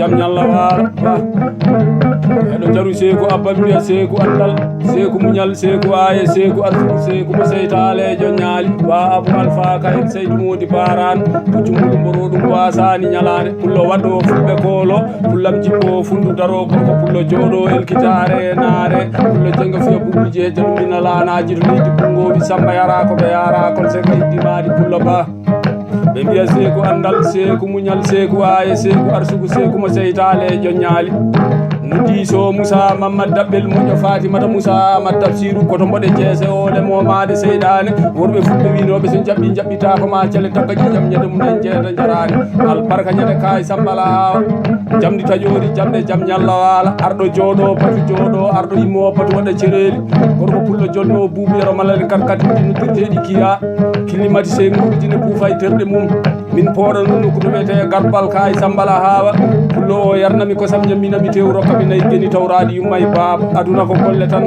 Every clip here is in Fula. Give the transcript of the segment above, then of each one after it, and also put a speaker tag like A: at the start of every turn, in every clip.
A: jam nyalla wara eɗo jaru seeku abba mbiya seeku andal seeku muñal seeku aaye seeku arsugu seeku mo seytalejo ñaali ba abu alpha kayel seydou modi baran puccumulu mboro ɗum wasani ñalade pullo waɗɗo fulɓe koolo pullam jippo fundu daro gorko pullo jooɗo elkitare naare pullo jenga fiya buɓije jalumina lanaji to leydi bungoɓi samba yara ko ɓe yara kon sega hiddimadi pullo ba ɓe mbiya seeku andal seeku muñal seeku aaye seeku arsugu seeku mo seytalejo ñaali no diiso moussa mamadou daɓɓel moƴƴo fatimata moussa amat tafsiru koto mboɗe jeese ole momade seyɗane worɓe fulɓe winoɓe so jaɓɓi jaɓɓita ko ma cele tagga ƴiƴam ñande mum en jeeta jarani albarka ñande kay sambala hawa jamdi taƴori jamɗe jam ñalla wala arɗo jooɗo patu jooɗo arɗo immo patu waɗa cereeli gorko pullo jonno buubiyero malale karkatiji no dirteɗi kiya climatisé nguɗijine puufay terɗe mum min pooɗa nunno ko ɗum wiyete garbal kay sambala hawa pullo o yarnami kosam ñamminami tew rokkaɓe nayi geni tawraɗi yummay baaba aduna ko golle tan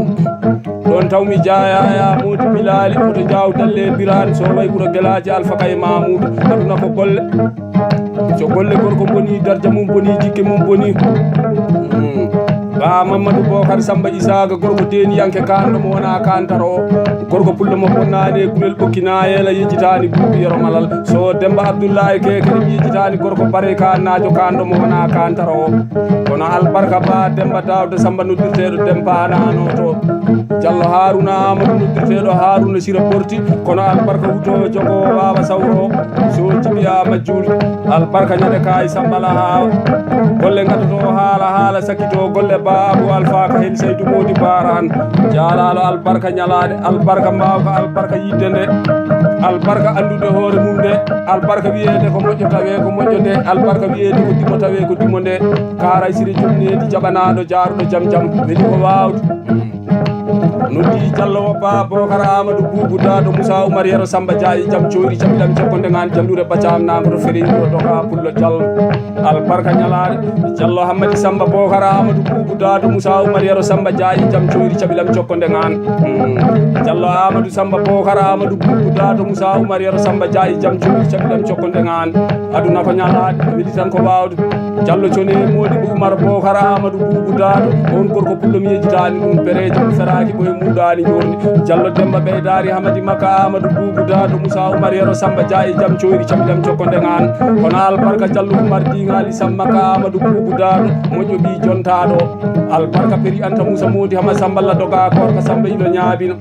A: ɗon tawmi jayaya modi bilali oto jaw dalle birani so way ɓuura guelaji alpha kay mamoudou aduna ko golle so golle gorko boni dardia mum boni jikke mum boni ba mamadou bocar samba isaga gorko deniyanke kanɗo mo wona kantaro gorko pullo mo bonnani gurel ɓokkinayela yejitani buuɓi yero malal so demba abdoullahi kekere mi yejitani gorko bare kannajo kanɗo mo wona kantaro kono albarka ba demba dawde samba noddirteɗo dempanano to diallo haruna amadou noddirteɗo haruna sira porti kono albarka wuto jogo wawa sawro so jibiyama juuli albarka ñande kay sambala hawa golle gaddoto haala sakkito golle ba abou alpha ka hen seydou modi baran jaralo albarka ñalade albarka mbawka albarka yidde nde albarka andude hoore mum nde albarka wiyede ko moƴƴo tawe ko moƴƴo nde albarka wiyede ko dimo tawe ko dimo nde karay siri jomnedi jaɓanaɗo jaruɗo jam jam weeli ko wawde noddi diallo ba bocar amadou boubou dado moussa oumar yero samba diayi jam coyri caɓiɗam jokkonde gani jallure bacam nagoto fereyiro doka pullo diallo albarka ñalade diallo hammadi samba bocar amadou boubou dado moussa oumar yero samba diayi jam coyri caɓiɗam jokkonde gani diallo amadou samba bocar amadou boubou dado moussa oumar yero samba diayi jam coyri caɓiɗam jokkonde gani aduna ko ñalade weeli tan ko wawde diallo cone modi bo oumar bocar amadou boubou dado on gorko pullo mi yejitani ɗum pereje ɗum feraki ɓoye muɗani joni diallo demba ɓeydari hamadi makka amadou boubou dado moussa oumar yero samba diayi jam coyri caɓiɗam jokkonde gani kono albarka diallo oumar dingali sam makka amadou boubou dado moƴƴo ɓi jontaɗo albarka peri anta moussa modi hama samballa doga korka samba ilo ñaabino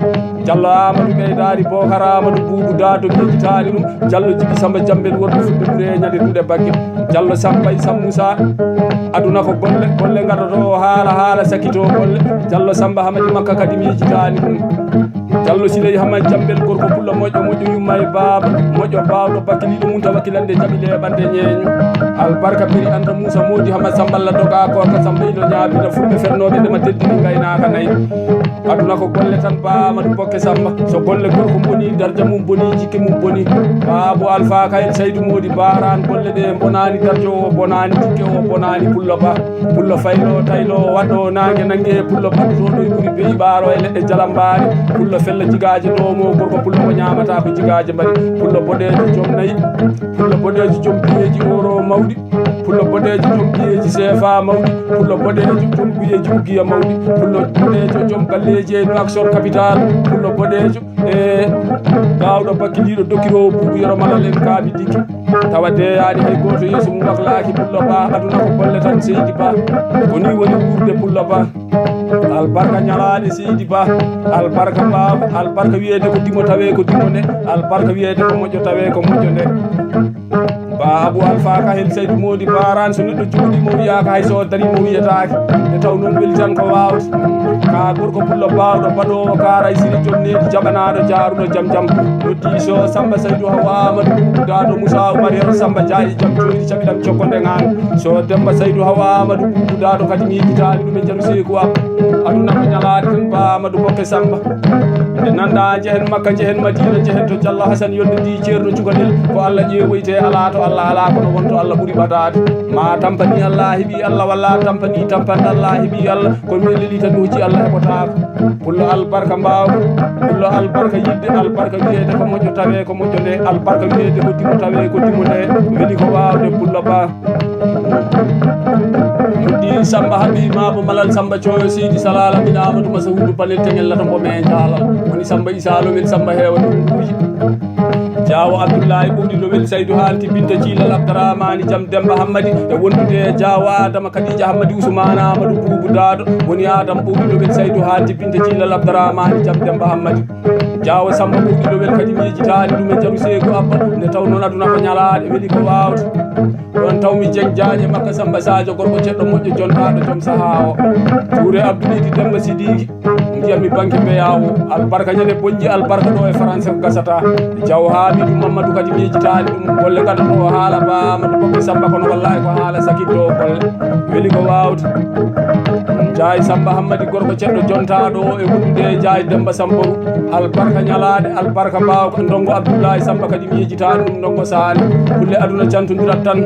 A: diallo amadou ɓeydari bocar amadou boubou dado mi yejitani ɗum diallo jibi samba jambel worɗo fulɓe ɓuure ñande duɗe bagge diallo sambay sam moussa aduna ko golle gadoto haala sakkito golle diallo samba hamadi makka kadi mi yejitani ɗum diallo siley hamad jambel gorko pullo moƴƴo yumma e baaba moƴƴo bawɗo bakkiliɗo mum taw wakkilande jaɓi leɓande ñeeño albarka piri anta moussa modi hamad samballa doga korka samba ilo ñaabina fulɓe fernoɓe ndema teddini gaynaka nayyi aduna ko golle tan ba amadou bokke samba so golle gorko boni dardia mum boni jikke mum boni babou alpha kayel seydou modi baran golle ɗe bonani dardia o bonani jikke o bonani pullo ba pullo faylo taylo waɗɗo nangue nangue pullo battotoɗo e ɓuuri beyi ɓaaro e leɗɗe jalambari pullo fella jigaji ɗomo gorko pullo ko ñamata ko jigaji mbaɗi pullo boɗeji joom nayyi pullo boɗeji joom biyeji euro mawɗi pullo boɗejo joom biyeji CFA mawɗi pullo boɗejo joom biyeji ugiya mawɗi pullo boɗejo joom galleji e no action capital pullo boɗejo e gawɗo bakkiliɗo dokkirowo buubu yoro malal en kaaɓi dikki tawa deyani hay goto yeeso mum waklaki pullo ba aduna ko golle tan seydi ba koni woni wurde pullo ba albarka ñalaɗe seydi ba albarka baba albarka wiyede ko dimo tawe ko dimo nde albarka wiyede ko moƴƴo tawe ko moƴƴo nde Babu Alpha ka hel Seydou Mody Baran so neɗɗo juuɗimo wiyaka hay so darimo wiyatake e taw noon weli tan ko wawde ka gorko pullo bawɗo baɗowo karay siri jomnedi jaɓanaɗo jaruɗo jaam jaam noddi so Samba Saydou Hawa Amadou Boubou Dado Moussa Oumar Yero Samba Diaye jaam joni caɓiɗam cokkonde ngan so Demba Saydou Hawa Amadou Boubou Dado kadi mi yejitani ɗum e jaaru seyku aduna ko ñalade tan Ba Amadou Bokke Samba nde nanda jehen Makka jehen Madina jehen to Diallo Hassane yonde ndi ceerno cukalel ko Allah ƴeewoyte ala to Allah ala kono wonto Allah ɓuuri ɓadade ma tampani Allah heeɓi Allah walla tampani tampande Allah heeɓi Allah ko min leli tan hoji Allah heɓotako pullo albarka mbawko pullo albarka yidde albarka wiyede ko moƴƴo tawe ko moƴƴo nde albarka wiyede ko dimo tawe ko dimo nde weli ko wawde pullo Ba muddi Samba Habi Mabo Malal Samba Coyo Sidi Salala min Amadou Massaoudou Palel Tengel lata mbo men jalal woni Samba Issa Lowel Samba heewa ɗum ɗuuji Jawo Abdoulaye ɓuuɗi Lowel Saydou Halti Binta Thilal Abdourahmani Jam Demba Hammadi e wondude Jawo Adama Khadija Hammadi Ousmane Amadou Boubou Dado woni Adam ɓuuɗi Lowel Saydou Halti Binta Thilal Abdourahmani Jam Demba Hammadi Jawo Samba ɓuuɗi Lowel kadi mi yejitani ɗum e jaaru seyku Abba nde taw noon aduna ko ñalade weli ko wawde ɗon tawmi jenjaje makka Samba Sadio gorko ceɗɗo moƴƴo jontaɗo joom saha o Touré Abdoulidi Demba Sidiki mbiyatmi banque beyawo albarka ñande bonji albarka ɗo e français ko gasata Diaw Hamidou Mamadou kadi mi yejitani ɗum golle gaɗa ɗo haala Ba Amadou Bokke Samba kono wallahi ko haala sakitto golle weli ko wawde Jaay Samba Hammadi gorko ceɗɗo jontaɗo e wondude Jaay Demba Samboru albarka ñalade albarka mbawko ndongo Abdoulaye Samba kadi mi yejitani ɗum ndongo sahani kulle aduna cantodirat tan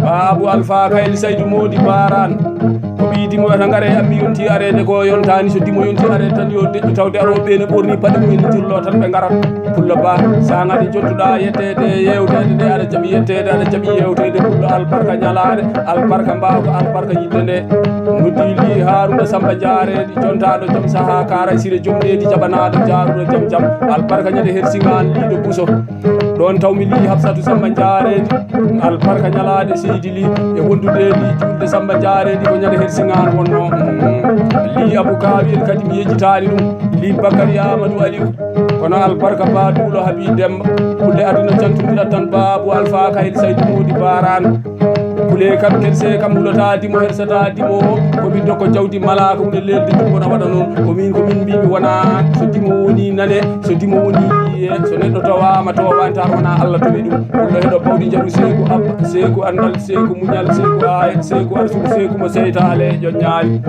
A: Babou Alpha Kayli Saydou Mody Baran ko ɓi dimo wiyata ngare ammi yonti arede ko yontani so dimo yonti arede tan yo deƴƴu tawde aroɓe ne ɓorni paɗe mumen dirlo tan ɓe garat pullo Ba sa gadi jottuɗa yettede yewtede nde aɗa jaaɓi yettede aɗa jaaɓi yewtede pullo albarka ñalade albarka mbawko albarka yidde nde noddi li Harouna Samba Diaredi jontaɗo joom saha Karay Siré jomnedi jaɓanaɗo jaruɗo jaam jaam albarka ñande hersigan liɗo Bousso ɗon tawmi li Hafsatou Samba Diaredi albarka ñalade Seydi Li e wondude li julde Samba Diaredi ko ñande hersigan wonno li Abou Kawil kadi mi yejitani ɗum li Bakary Amadou Aliou kono albarka Ba Duulo Habi Demba kulle aduna cantodirat tan Babou Alpha Kayli Saydou Mody Baran kule kam kerse kam hulata dimo hersata dimo komin dokko jawdi malaka wone lelde jumbona waɗa noon komin mbimi wona so dimo woni nane so dimo woni so neɗɗo tawama tawantar wona Allah towi ɗum pullo heɗo bawɗi jaaru seyku Abba seyku andal seyku muñal seyku ayat seyku arsugu seyku mo seytale ƴoññaali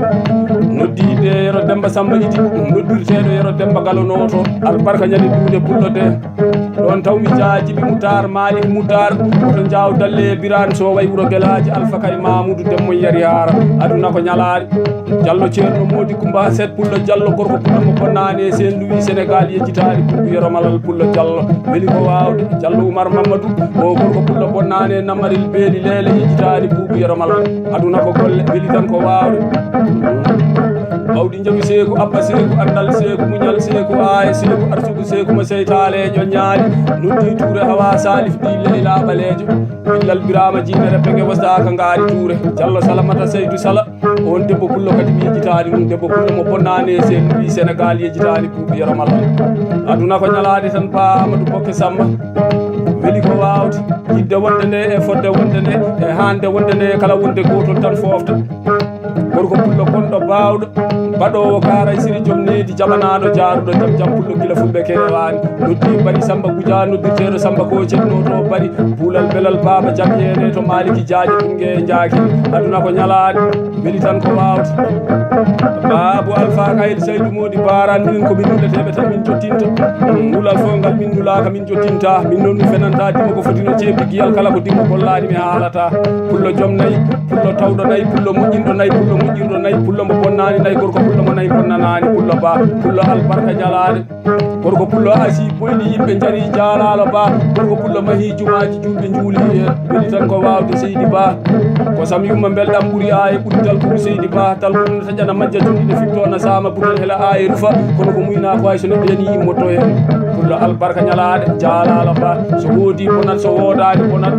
A: noddide Yero Demba Samba Idi noddirteɗo Yero Demba Galonoto albarka ñande duude pullo de ɗon tawmi jaajibi Moutar Malik Moutar oto jaw dalle Birane so way wuro Guelaji Alpha Kay Mamoudou Demmo Yari Yara aduna ko ñalaɗe Diallo ceerno Mody Coumba Set pullo Diallo gorko pullo mo bonnani Saint Louis Sénégal yejjitani Boubou Yero Malal pullo Diallo weli ko wawde Diallo Oumar Mamadou o gorko pullo bonnani Namaril Beeli Lele yejjitani Boubou Yero Malal aduna ko golle weli tan ko wawde bawɗi jaawi seyku Abba seyku andal seyku muñal seyku aya seyku arsugu seyku mo seytale ƴoññaali noddi Touré Hawa Salif ɗi Leyla ɓalejo billal Birama jinere pege wasdaka ngaari Touré Diallo Salamata Seydou Sala on debbo pullo kadi mi yejitani ɗum debbo pullo mo bonnani Saint Louis Sénégal yejitani Boubou Yero Malal aduna ko ñalade tan Ba Amadou Bokke Samba weli ko wawde yidde wonde nde e fodde wonde nde e hande wonde nde kala wonde gotol tan fofta gorko pullo gonɗo bawɗo baɗowo Karay Siré jomnedi jaɓanaɗo jaruɗo jaam jaam pullo gila fulɓe kewani noddi Bari Samba Goudia noddirteɗo Samba ko ceɗno to Bari Boulal Belal Baba Jam yene to Maliki Diaje ɗumgue jaaki aduna ko ñalade weli tan ko wawde Babou Alpha Kayli Saydou Mody Baran minen komin nulateɓe tan min jottinta nulal fo ngal min nulaka min jottinta min noon mi fenanta dimo ko fotino ceebdi giyal kala ko dimo gollani mi haalata pullo joom nayyi pullo tawɗo nayyi pullo moƴƴinɗo nayyi pullo moƴƴirɗo nayyi pullo mo bonnani nayyi gorko pullo mo nayyi bonnanani pullo Ba pullo albarka jalade gorko pullo asi boyli yimɓe jaari jalalo Ba gorko pullo mahi jumaji julɓe juuli weli tan ko wawde Seydi Ba ko sam yumma belɗam ɓuuri aye ɓuuri talkudu Seydi Ba talkudu ne taƴana majja jonɗiɗe fittona sama ɓuural hela aye rufa kono ko muyna ko ay so neɗɗo yani immotto hen pullo albarka ñalade jalalo Ba so woodi bonat so wodani bonat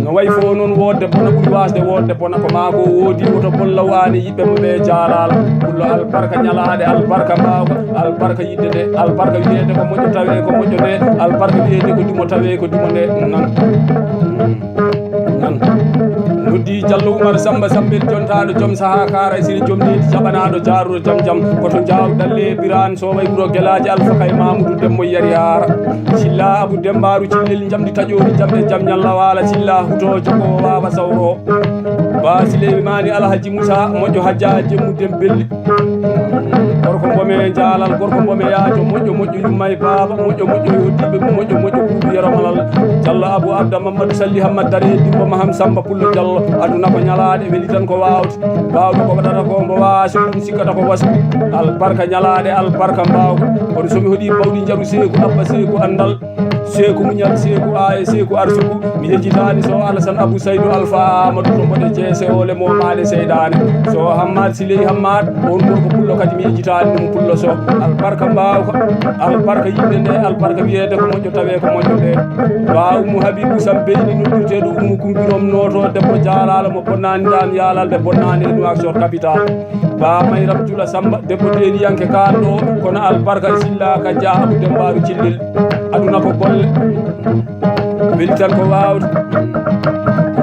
A: no way fo noon wodde bona ɓuuri wasde wodde bona ko ma ko woodi woto bolla wani yiɓɓe moɓe jalala pullo albarka ñalade albarka mbawka albarka yidde nde albarka wiyede ko moƴƴo tawe ko moƴƴo nde albarka wiyede ko dimo tawe ko dimo nde nan noddi Diallo Oumar Samba Sambel jontaɗo joom saha kara siri joom nidi jaɓanaɗo jaruɗo jam jam koto jawɗalle biran soway wuro guelaji Alpha Kay Mamoudou Demmo yari hara Silla Abou Dembaru Cillel jamdi taƴoɗi jamde jam ñalla wala Silla huto jogo wawa sawro ba Sileymani Alhaji Moussa moƴƴo hajjaji muddem belli gorko mbome jalal gorko mbome yaajo moƴƴo yummay baba moƴƴo yoddiɓe moƴƴo buubu yero malal Diallo Abou Abda Mamadou Salli Hammad Dare dimbo Maham Samba Pullo Diallo aduna ko ñalaɗe weli tan ko wawde bawɗo ko waɗata ko mbo waasi ɗum sikkata ko wasu albarka ñalaɗe albarka mbawko kono somi hoɗi bawɗi jaru seeku abba seeku andal seeku muñal seeku aye seeku arsuku mi yejjitani so Alassane Abou Saydou Alpha Amadou to mboɗe jeese ole momade seydane so Hammad Siley Hammad on gorko pullo kadi mi yejjitani ɗum pullo so albarka mbawka albarka yimɓe nde albarka wiyede ko moƴƴo tawe ko moƴƴo nde ba Umu Habibou Sam Beyni noddirteɗo Umu Kumbirom noto debbo jalalo mo bonnani dan yalalde bonnani e Nouakchott capital ba Mayram Jula Samba debbo deniyanke kalɗo kono albarka Silla ka Dia Abou Dembaru Cillel aduna ko golle weli tan ko wawde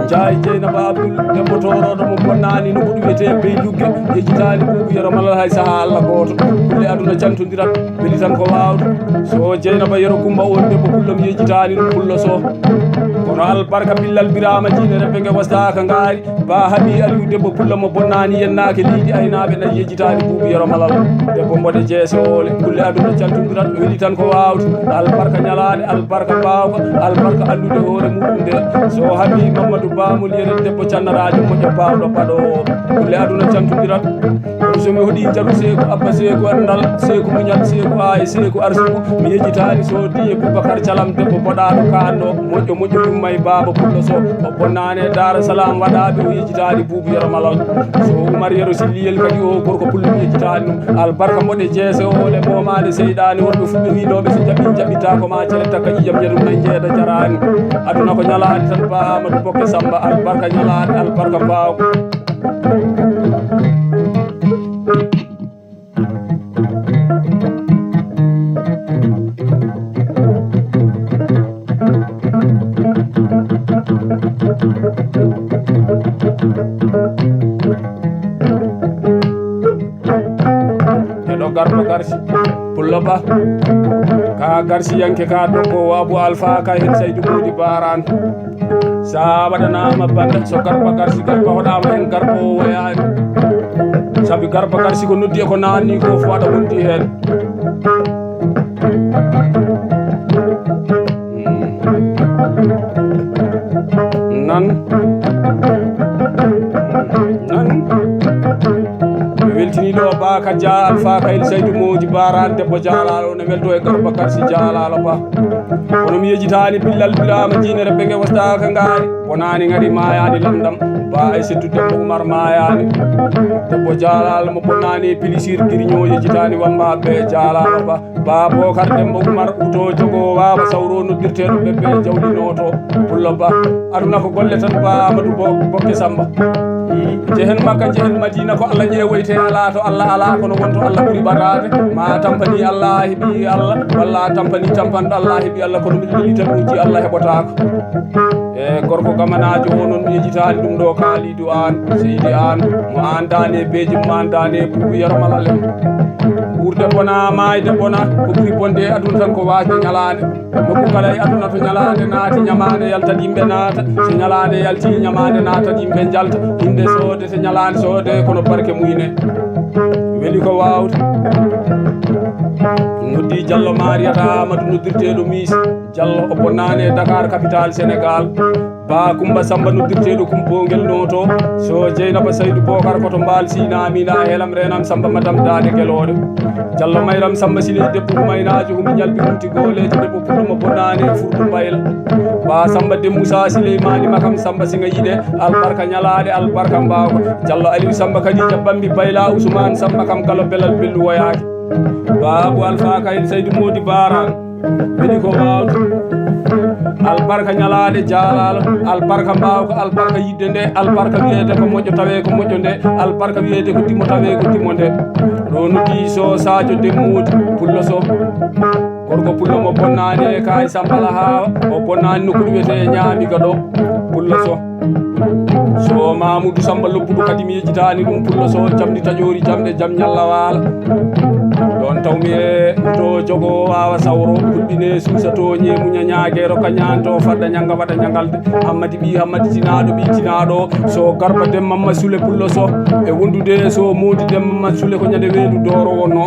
A: Ndiaye Dieynaba Abdoul debbo toroɗo mo bonnani no ɓuuri wiyete bey lugge yejjitani buubu yero malal hay saaha Allah goto kulle aduna cantodirat weli tan ko wawde so Dieynaba Yero Kumba on debbo pullo mi yejjitani ɗum pullo so kono albarka Billal Birama Dine rebbege wastaka ngaari ba Habi Aliou debbo pullo mo bonnani yennake liiɗi aynaɓe nayi yejjitani buubu yero malal debbo mboɗe jeese ole kulle aduna cantodirat weli tan ko wawde albarka ñalaɗe albarka bawka albarka andude hoore muɗum nde so Habi Mamadou Bamul yeren debbo cannarajo moƴƴo bawɗo paɗo kulle aduna cantodirat kono somi hoɗi jaru seeku abba seeku andal seeku muñal seeku aye seeku arsuku mi yejjitani so diye Boubacar Thialam debbo boɗaɗo kanɗo moƴƴo yummay baba pullo so o bonnane Dar Salam waɗaɓe o yejjitani buubu yero malal so Oumar Yero Silliyel kadi o gorko pullo mi yejjitani ɗum albarka moɗe jeese ole momade seydani wonɓe fulɓe winoɓe so jaɓɓita ko ma celetta kaƴi jam yeɗum nay jeeda jarani aduna ko ñalade tan ba Amadou Bokke Samba albarka ñalade albarka mbawko eɗo garba garsi pullo ba ka garsi yanke ka dokko Abou Alpha Kay hen Saydou Mody Baran sa waɗanama banda so garba garsi garba hoɗama hen garba o woyani saabi garba garsi ko noddi e ko nanni ko fo waɗa wonti hen nan weltiniɗo ba ka Dia Alpha Kay Saydou Mody Baran debbo jalalo ne welto e garba garsi jalalo ba kono mi yejjitani Billal Birama Dine rebbege wastaka ngaari wonani ngari mayani lamdam ba e settu debbo Oumar mayani debbo jalalo mo bonnani Pilisir Guirignon yejjitani wambaɓe jalalo ba Bocar Demba Oumar uto jogo wawa sawro noddirteɗo ɓeɓe jawɗinoto pullo ba aduna ko golle tan ba Amadou Bokke Samba jehen Makka jehen Madina ko Allah ƴeewoyte ala to Allah ala kono wonto Allah ɓuuri ɓadade ma tampani Allah heeɓi Allah walla tampani tampanɗo Allah heeɓi Allah kono mi lelitan uji Allah heɓotako e gorko gamanajo o noon mi yejjitani ɗum ɗo Kalidou an Seydi an mo an dane beji mo an dane buubu yero malal en wurde bona mayde bona ko ɓuuri bonde e aduna tan ko wasde ñalade nokku kala e aduna to ñalade naati ñamade yaltat yimɓe naata so ñalade yalti ñamade natat yimɓe jalta inde soode so ñalade soode kono barke muyne weli ko wawde noddi Diallo Mariata Amadou noddirteɗo Miss Diallo o bonnani e Dakar capitale Sénégal ba Kumba Samba noddirteɗo Kumpongel noto so Dieynaba Saydou Bocar koto Mbal Sina Amina helam renam Samba madame Dade Gueloɗo Diallo Mayram Samba Siley debbo umaynajo humi ñalɓi humti golejo debbo pullo mo bonnani e Furdu Mbayla ba Samba de Moussa Sileymani makam Samba Singa yiɗe albarka ñalade albarka mbawko Diallo Aliou Samba Kadija Bambi Bayla Ousmane Samba kam kala belal bellu woyaki ba Abou Alpha Kay Saydou Mody Baran weli ko wawde albarka ñalade jalalo albarka mbawko albarka yidde nde albarka wiyede ko moƴƴo tawe ko moƴƴo nde albarka wiyede ko timo tawe ko timo nde ɗo noddi so Sadio Demmodi pullo so gorko pullo mo bonnani e kay Sambala Hawa o bonnani nokkuɗo wiyete ñaamiga ɗo pullo so Mamoudou Samba lobbuɗo kadi mi yejitani ɗum pullo so jamdi taƴori jamɗe jam ñalla wala ɗon tawmi e to jogo wawa sawro hulɓine suusa to ñemuña ñaguero ka ñanto fadda ñanga waɗa ñagalde hammadi ɓi hammadi tinaɗo ɓi tinaɗo so garba demmamma sule pullo so e wondude so modi demmamma sule ko ñande weedu doro wonno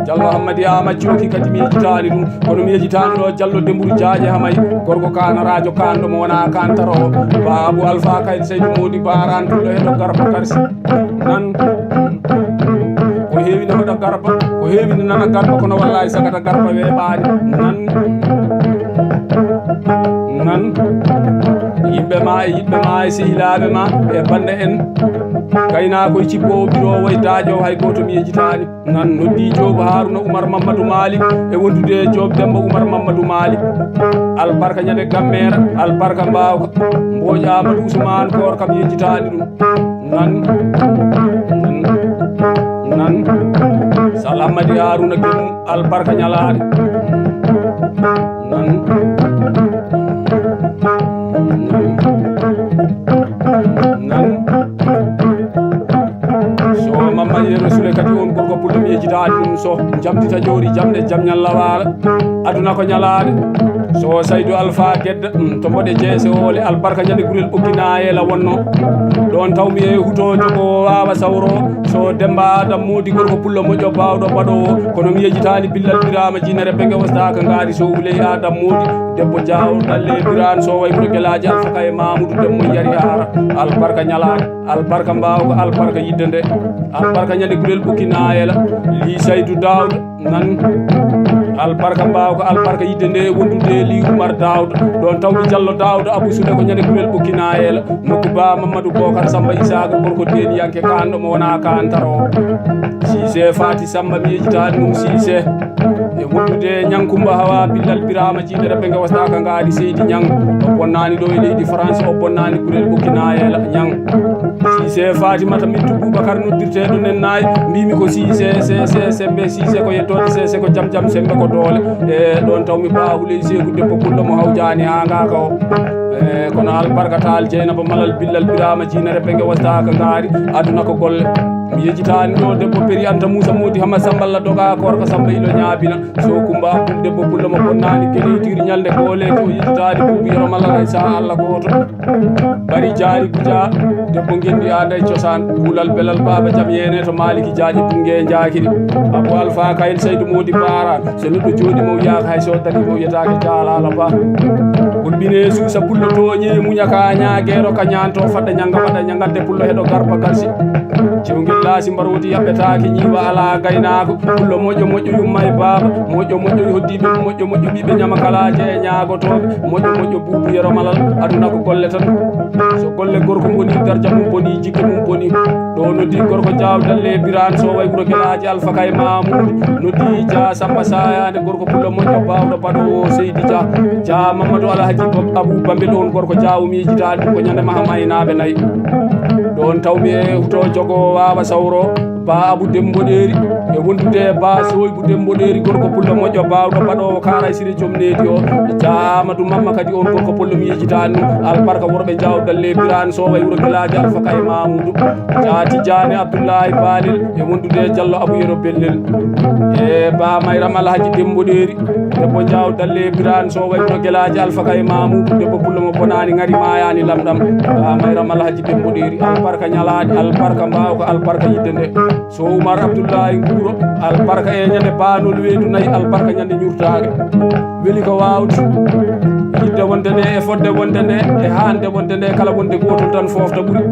A: Diallo Hammadi ama joki kadi mi yejitani ɗum kono mi yejitani ɗo Diallo Dembourou Diadje hamay gorko kana radio kanɗo mo wona kantaro Babou Alpha Kayde Seydou Modi Baran pullo heɗo garba karsi nan ko heewi ne waɗa garba ko heewi ne nana garba kono wallahi sagata garba weeɓani nan yimɓe ma e yiɓɓe ma e sehilaɓe ma e bande en gaynakoye cippowo biro way daƴo hay goto mi yejitani nan noddi Jobo Harouna Oumar Mamadou Malik e wondude Job Demba Oumar Mamadou Malik albarka ñande gammere albarka mbawka Mbodj Amadou Ousmane Kor kam yejitani ɗum nan Sal Hammadi Harouna Guémou albarka ñalade nan so Mamma Yero Sule kadi on gorko pullo mi yejitani ɗum so jamdi taƴori jamɗe jam ñalla wala aduna ko ñalade so Saydou Alpha Guedda to mboɗe jeese ole albarka ñande gurel ɓokkinayela wonno ɗon tawmi e hutojo ko wawa sawro so Demba Adam Modi gorko pullo moƴƴo bawɗo baɗowo kono mi yejitani Billal Birama jinere pege wostaka ngaari so wuley Adam Modi debbo Diaw dalle Birane so way ɓuuro Guelaji Alpha Kaye Mamoudou demmo yari hara albarka ñalade albarka mbawko albarka yidde nde albarka ñande gurel ɓokkinayela li Saydou Dawda nan albarka mbawko albarka yidde nde wondude li Oumar Dawda ɗon tawmi Diallo Dawda Abou Soule ko ñande gurel ɓokkinayela nokku ba Mamadou Bocar Samba Isaga gorko deniyanke kanɗo mo wona kantaro Cissé Fati Samba mi yejitani ɗum Cissé e wondude Ñankumba Hawa Billal Birama jinere ɓe gewastaka ngaadi Seydi Ñang o bonnani ɗo e leydi France o bonnani gurel ɓokkinayela Ñang Cissé Fatimata Mintou Boubacar noddirteɗo nen nayi mbimi ko Cissé sembe Cissé ko yettode Cissé ko jam jam sembe ko doole e ɗon tawmi Ba Houleye Sékou debbo pullo mo hawjani ha ngaka o kono albarka tal Dieynaba Malal Billal Birama jinere ɓe gewastaka ngaari aduna ko golle mi yejitani ɗo debbo Péri Anta Moussa Modi Hama Samballa doga korka Samba ilo ñaabina so Kumba Abdoul debbo pullo mo bonnani keleytiri ñalde gole to yejitani Boubou Yero Malal hay sa Allah goto Bari Diari Goudia debbo gendi aday cosaan kulal belal baba jam yene to Maliki Diadji bunge jakiri Abou Alpha Kayde Seydou Modi Baran so neɗɗo jooɗi mo yaaka hay so dari mo yetake jalala ba hulɓine suusa pullo toñe muñaka ñaguero ka ñanto fadda ñanga waɗa ñagalde pullo heɗo garba garsi cewguel laasi mbarodi yaɓɓetake ñiwa ala gaynako pullo moƴƴo moƴƴo yumma e baba moƴƴo moƴƴo hoddiɓe moƴƴo moƴƴo ɓiɓe ñamakalaje e ñagotoɓe moƴƴo moƴƴo Boubou Yero Malal aduna ko golle tan so golle gorko boni darja mum boni jikke mum boni ɗo noddi gorko Diaw dalle Birane so way ɓuuro Guelaji Alpha Kaye Mamoudou noddi Dia Samba Sayande gorko pullo moƴƴo bawɗo baɗowo Seydi Dia Mamadou Alhaji Abou Bambel on gorko Diaw mi yejitani ɗum ko ñande maha maynaɓe nayyi ɗon tawmi e huto jogo wawa sawro Ba Abou Demboɗeri e wondude Ba Soybou Demboɗeri gorko pullo moƴƴo bawɗo baɗowo Karay Siré Jomnedi o Dia Amadou Mamma kadi on gorko pullo mi yejitani ɗum albarka worɓe Diaw dalle Birane so way ɓuuro Guelaji Alpha Kaye Mamoudou Dia Tidiane Abdoulaye Balil e wondude Diallo Abou Yero Bellel e Ba Mayram Alhaji Demboɗeri debbo Diaw dalle Birane so way ɓuuro Guelaji Alpha Kaye Mamoudou debbo pullo mo bonani ngari mayani lamɗam Ba Mayram Alhaji Demboɗeri albarka ñalade albarka mbawko albarka yidde nde so Oumar Abdoulaye Ngouro albarka e ñande banol weedu nayyi albarka ñande ñurtade weeli ko wawde yidde wonde nde e fodde wonde nde e hande wonde nde kala wonde gotol tan fofta ɓuuri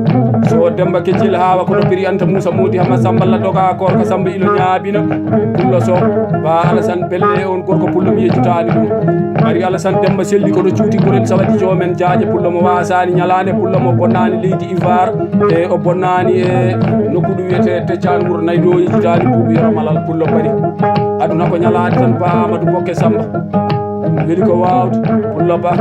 A: so Demba Keccel Hawa kono Péri Anta Moussa Modi Hama Samballa doga korka Samba ilo ñaabina pullo so Ba Alassane Belle on gorko pullo mi yejitani ɗum Bari Alassane Demba selli koɗo cuuti gurel sawaɗi jomen Diadje pullo mo wasani ñalade pullo mo bonnani leydi Ivoire e o bonnani e nokku ɗum wiyete Teccan Wuro Nayyi ɗo yejitani Boubou Yero Malal pullo Bari aduna ko ñalade tan Ba Amadou Bokke Samba weeli ko wawde pullo Ba